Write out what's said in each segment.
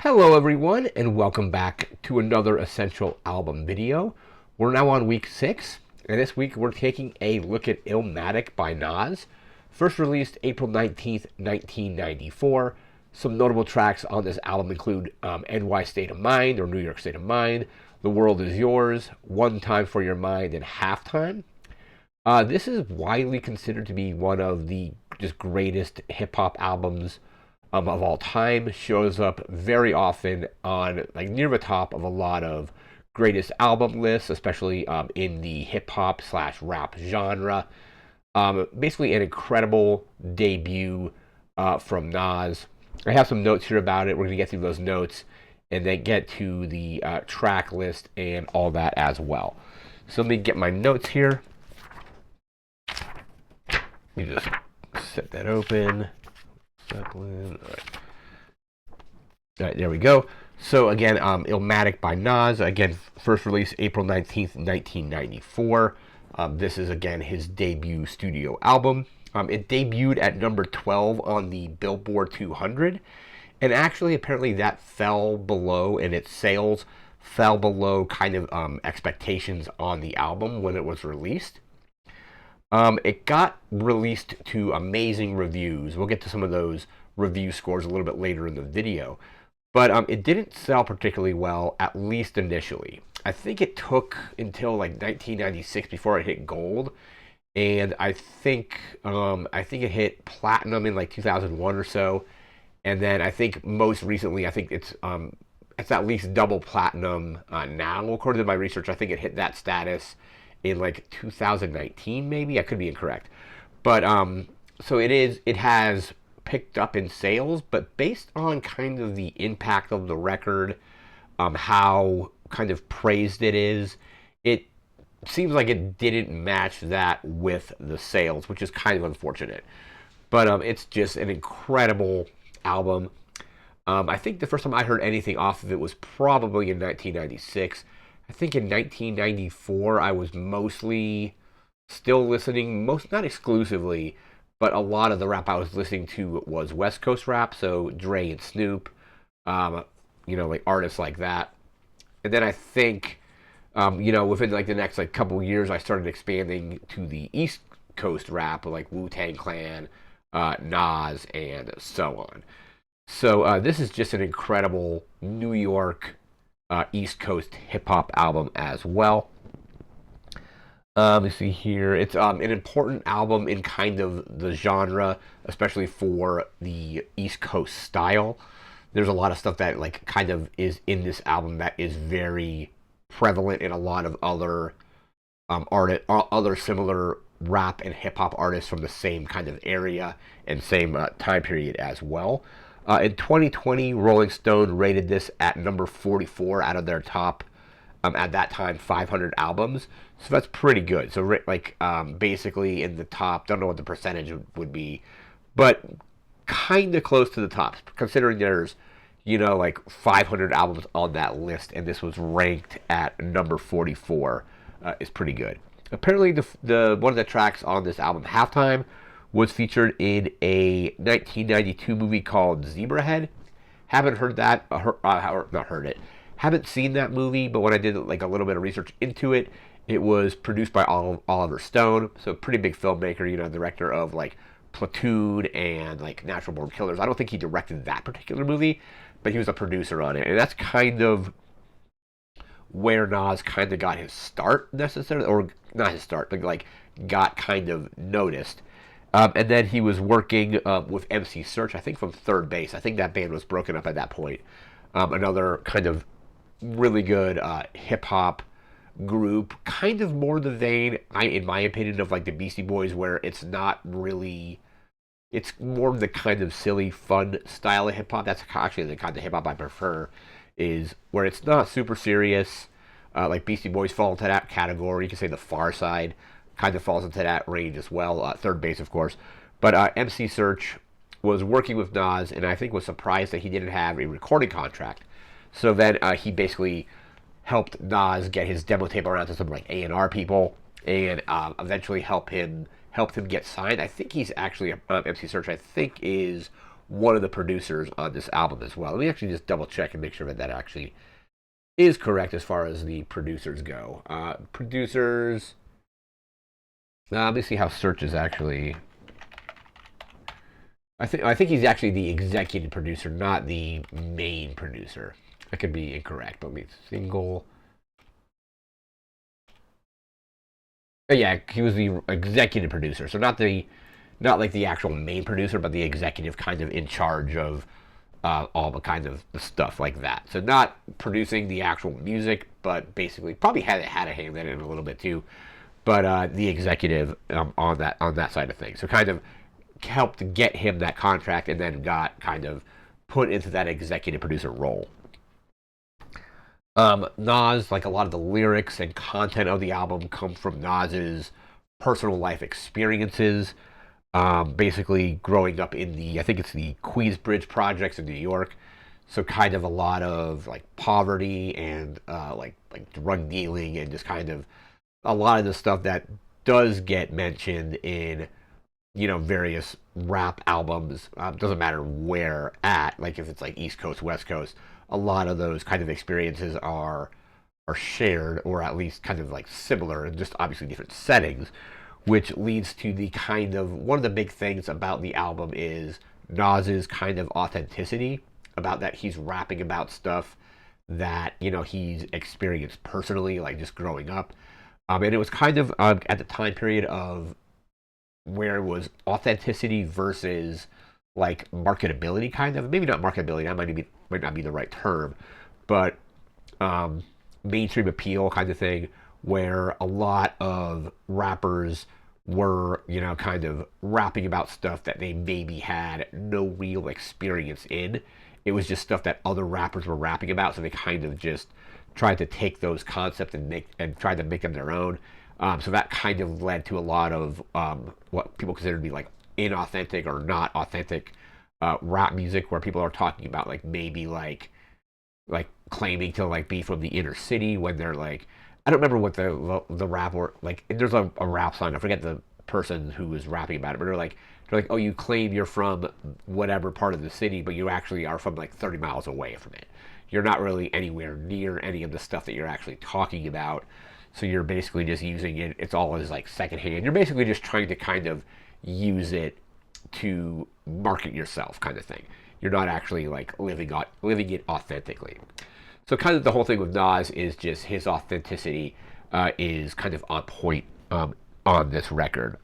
Hello everyone and welcome back to another Essential Album video. We're now on week 6 and this week we're taking a look at Illmatic by Nas. First released April 19th, 1994. Some notable tracks on this album include NY State of Mind or New York State of Mind, The World Is Yours, One Time for Your Mind, and Halftime. This is widely considered to be one of the just greatest hip-hop albums of all time. Shows up very often on like near the top of a lot of greatest album lists, especially in the hip hop slash rap genre. Basically, an incredible debut from Nas. I have some notes here about it. We're going to get through those notes and then get to the track list and all that as well. So let me get my notes here. Let me just set that open. All right, there we go. So again, Illmatic by Nas. Again, first release April 19th, 1994. This is again his debut studio album. It debuted at number 12 on the Billboard 200, and actually apparently that fell below, and its sales fell below kind of expectations on the album when it was released. It got released to amazing reviews. We'll get to some of those review scores a little bit later in the video. But it didn't sell particularly well, at least initially. I think it took until like 1996 before it hit gold. And I think it hit platinum in like 2001 or so. And then I think most recently, I think it's at least double platinum now. According to my research, I think it hit that status in like 2019, maybe. I could be incorrect, but so it has picked up in sales, but based on kind of the impact of the record, how kind of praised it is, it seems like it didn't match that with the sales, which is kind of unfortunate. But it's just an incredible album. I think the first time I heard anything off of it was probably in 1996. I think in 1994, I was mostly still listening, not exclusively, but a lot of the rap I was listening to was West Coast rap, so Dre and Snoop, like artists like that. And then I think, within like the next like couple of years, I started expanding to the East Coast rap, like Wu-Tang Clan, Nas, and so on. So this is just an incredible New York East Coast hip hop album as well. Let me see here. It's an important album in kind of the genre, especially for the East Coast style. There's a lot of stuff that like kind of is in this album that is very prevalent in a lot of other other similar rap and hip hop artists from the same kind of area and same time period as well. In 2020, Rolling Stone rated this at number 44 out of their top, at that time, 500 albums. So that's pretty good. So basically in the top, don't know what the percentage would be, but kind of close to the top, considering there's, like 500 albums on that list, and this was ranked at number 44, is pretty good. Apparently, the one of the tracks on this album, Halftime, was featured in a 1992 movie called Zebrahead. Haven't heard that, not heard it. Haven't seen that movie, but when I did like a little bit of research into it, it was produced by Oliver Stone, so pretty big filmmaker, director of like Platoon and like Natural Born Killers. I don't think he directed that particular movie, but he was a producer on it, and that's kind of where Nas kind of got his start necessarily, or not his start, but like got kind of noticed. And then he was working with MC Search, I think from Third Base. I think that band was broken up at that point. Another kind of really good hip-hop group. Kind of more the vein, in my opinion, of like the Beastie Boys, where it's not really... It's more the kind of silly, fun style of hip-hop. That's actually the kind of hip-hop I prefer, is where it's not super serious. Like Beastie Boys fall into that category. You can say the Far Side kind of falls into that range as well. Third Base, of course. But MC Search was working with Nas, and I think was surprised that he didn't have a recording contract. So then he basically helped Nas get his demo tape around to some like A&R people, and eventually helped him get signed. I think he's actually MC Search, I think, is one of the producers on this album as well. Let me actually just double check and make sure that that actually is correct as far as the producers go. Producers. Let me see how Search is actually. I think he's actually the executive producer, not the main producer. I could be incorrect, but me single. Oh, yeah, he was the executive producer, so not like the actual main producer, but the executive kind of in charge of all the kind of stuff like that. So not producing the actual music, but basically probably had a hand in it a little bit too. But the executive on that side of things. So kind of helped get him that contract, and then got kind of put into that executive producer role. Nas, like a lot of the lyrics and content of the album come from Nas's personal life experiences. Basically, growing up in I think it's the Queensbridge projects in New York. So kind of a lot of like poverty and like drug dealing, and just kind of a lot of the stuff that does get mentioned in various rap albums. Doesn't matter where at, like if it's like East Coast, West Coast, a lot of those kind of experiences are shared, or at least kind of like similar, and just obviously different settings, which leads to the kind of one of the big things about the album is Nas's kind of authenticity, about that he's rapping about stuff that he's experienced personally, like just growing up. And it was kind of at the time period of where it was authenticity versus like marketability, kind of, maybe not marketability, that might not be the right term, but mainstream appeal kind of thing, where a lot of rappers were kind of rapping about stuff that they maybe had no real experience in. It was just stuff that other rappers were rapping about, so they kind of just tried to take those concepts and try to make them their own. So that kind of led to a lot of what people consider to be like inauthentic or not authentic rap music, where people are talking about like maybe like claiming to like be from the inner city, when they're like, I don't remember what the rap, or like there's a rap song, I forget the person who was rapping about it, but they're like, oh, you claim you're from whatever part of the city, but you actually are from like 30 miles away from it. You're not really anywhere near any of the stuff that you're actually talking about. So you're basically just using it. It's all as like secondhand. You're basically just trying to kind of use it to market yourself, kind of thing. You're not actually like living it authentically. So kind of the whole thing with Nas is just his authenticity is kind of on point on this record.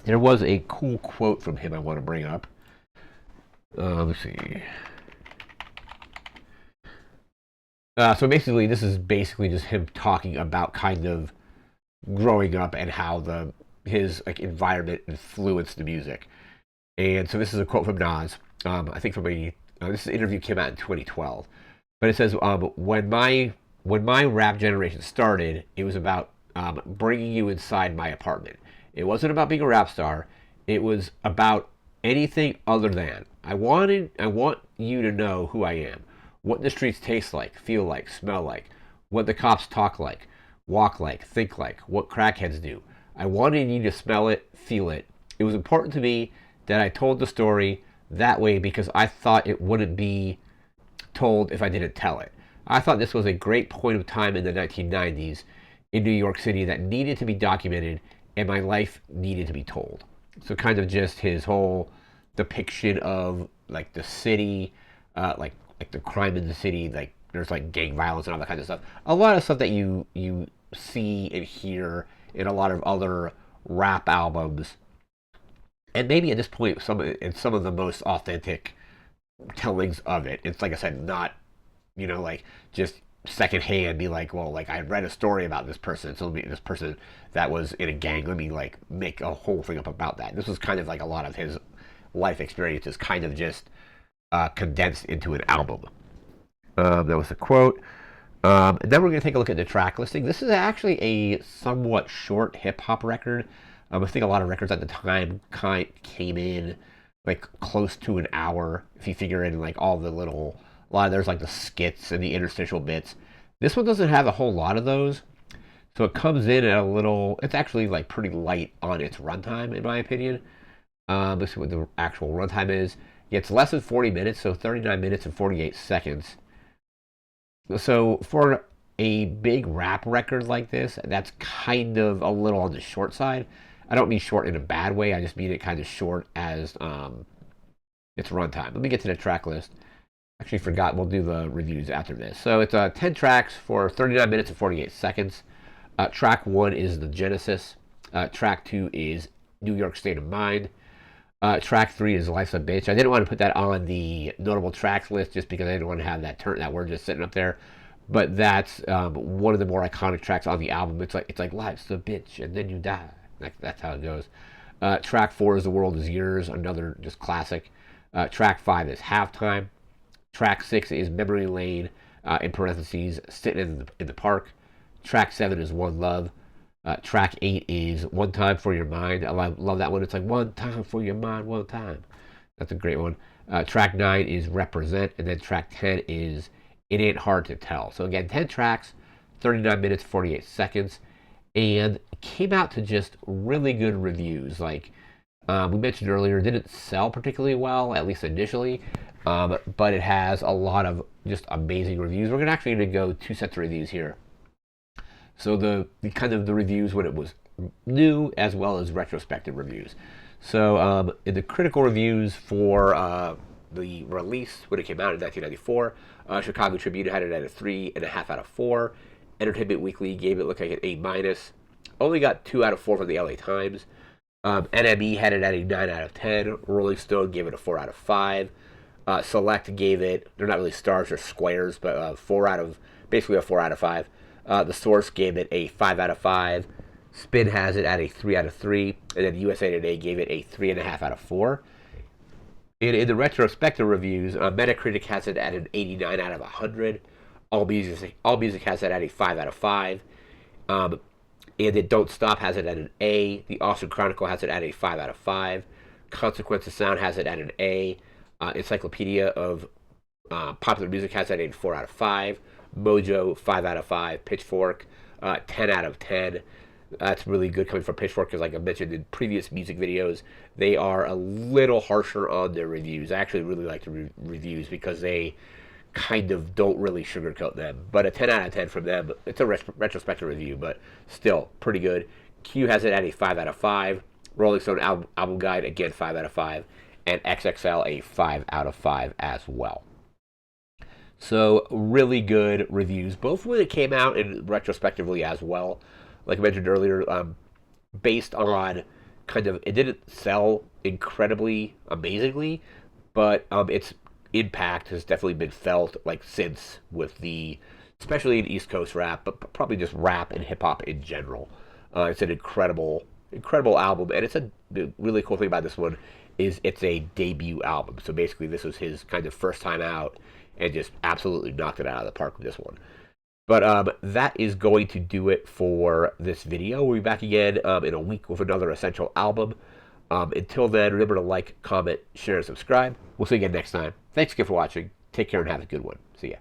There was a cool quote from him I want to bring up. Let's see. So basically, this is basically just him talking about kind of growing up and how his like environment influenced the music. And so this is a quote from Nas. I think from this interview came out in 2012, but it says, when my rap generation started, it was about bringing you inside my apartment. It wasn't about being a rap star. It was about anything other than. I want you to know who I am, what the streets taste like, feel like, smell like, what the cops talk like, walk like, think like, what crackheads do. I wanted you to smell it, feel it. It was important to me that I told the story that way because I thought it wouldn't be told if I didn't tell it. I thought this was a great point of time in the 1990s in New York City that needed to be documented, and my life needed to be told. So kind of just his whole depiction of like the city, like the crime in the city, like there's like gang violence and all that kind of stuff. A lot of stuff that you see and hear in a lot of other rap albums, and maybe at this point some of the most authentic tellings of it. It's like I said, not like just secondhand, be like, well, like I read a story about this person, so this person that was in a gang, let me like make a whole thing up about that. This was kind of like a lot of his life experiences kind of just condensed into an album. That was a quote. And then we're going to take a look at the track listing. This is actually a somewhat short hip-hop record. I think a lot of records at the time came in like close to an hour, if you figure in like all the little, there's like the skits and the interstitial bits. This one doesn't have a whole lot of those, so it comes in at it's actually like pretty light on its runtime, in my opinion. Let's see what the actual runtime is. It's less than 40 minutes, so 39 minutes and 48 seconds. So for a big rap record like this, that's kind of a little on the short side. I don't mean short in a bad way. I just mean it kind of short as its runtime. Let me get to the track list. Actually forgot, we'll do the reviews after this. So it's 10 tracks for 39 minutes and 48 seconds. Track 1 is The Genesis. Track 2 is New York State of Mind. Track 3 is Life's a Bitch. I didn't want to put that on the notable tracks list just because I didn't want to have that word just sitting up there. But that's one of the more iconic tracks on the album. It's like Life's a Bitch and then you die. That's how it goes. Track 4 is The World Is Yours, another just classic. Track 5 is Halftime. Track 6 is Memory Lane, in parentheses, Sitting in the Park. Track 7 is One Love. Track 8 is One Time for Your Mind. I love that one. It's like one time for your mind, one time. That's a great one. Track 9 is Represent. And then track 10 is It Ain't Hard to Tell. So again, 10 tracks, 39 minutes, 48 seconds. And it came out to just really good reviews. Like we mentioned earlier, it didn't sell particularly well, at least initially. But it has a lot of just amazing reviews. We're going to go 2 sets of reviews here. So the kind of the reviews when it was new as well as retrospective reviews. So in the critical reviews for the release when it came out in 1994, Chicago Tribune had it at a 3.5 out of 4. Entertainment Weekly gave it look like an A-. Only got 2 out of 4 from the LA Times. NME had it at a 9 out of 10. Rolling Stone gave it a 4 out of 5. Select gave it, they're not really stars or squares, but basically a 4 out of 5. The Source gave it a 5 out of 5. Spin has it at a 3 out of 3. And then USA Today gave it a 3.5 out of 4. In the retrospective reviews, Metacritic has it at an 89 out of 100. Allmusic has it at a 5 out of 5. And then Don't Stop has it at an A. The Austin Chronicle has it at a 5 out of 5. Consequence of Sound has it at an A. Encyclopedia of Popular Music has it at a 4 out of 5. Mojo, 5 out of 5. Pitchfork, 10 out of 10. That's really good coming from Pitchfork because, like I mentioned in previous music videos, they are a little harsher on their reviews. I actually really like the reviews because they kind of don't really sugarcoat them. But a 10 out of 10 from them. It's a retrospective review, but still pretty good. Q has it at a 5 out of 5. Rolling Stone album Guide, again, 5 out of 5. And XXL, a 5 out of 5 as well. So really good reviews, both when it came out and retrospectively as well. Like I mentioned earlier, based on kind of, it didn't sell incredibly amazingly, but its impact has definitely been felt like since with especially in East Coast rap, but probably just rap and hip hop in general. It's an incredible album, and the really cool thing about this one is it's a debut album. So basically this was his kind of first time out and just absolutely knocked it out of the park with this one. But that is going to do it for this video. We'll be back again in a week with another Essential album. Until then, remember to like, comment, share, and subscribe. We'll see you again next time. Thanks again for watching. Take care and have a good one. See ya.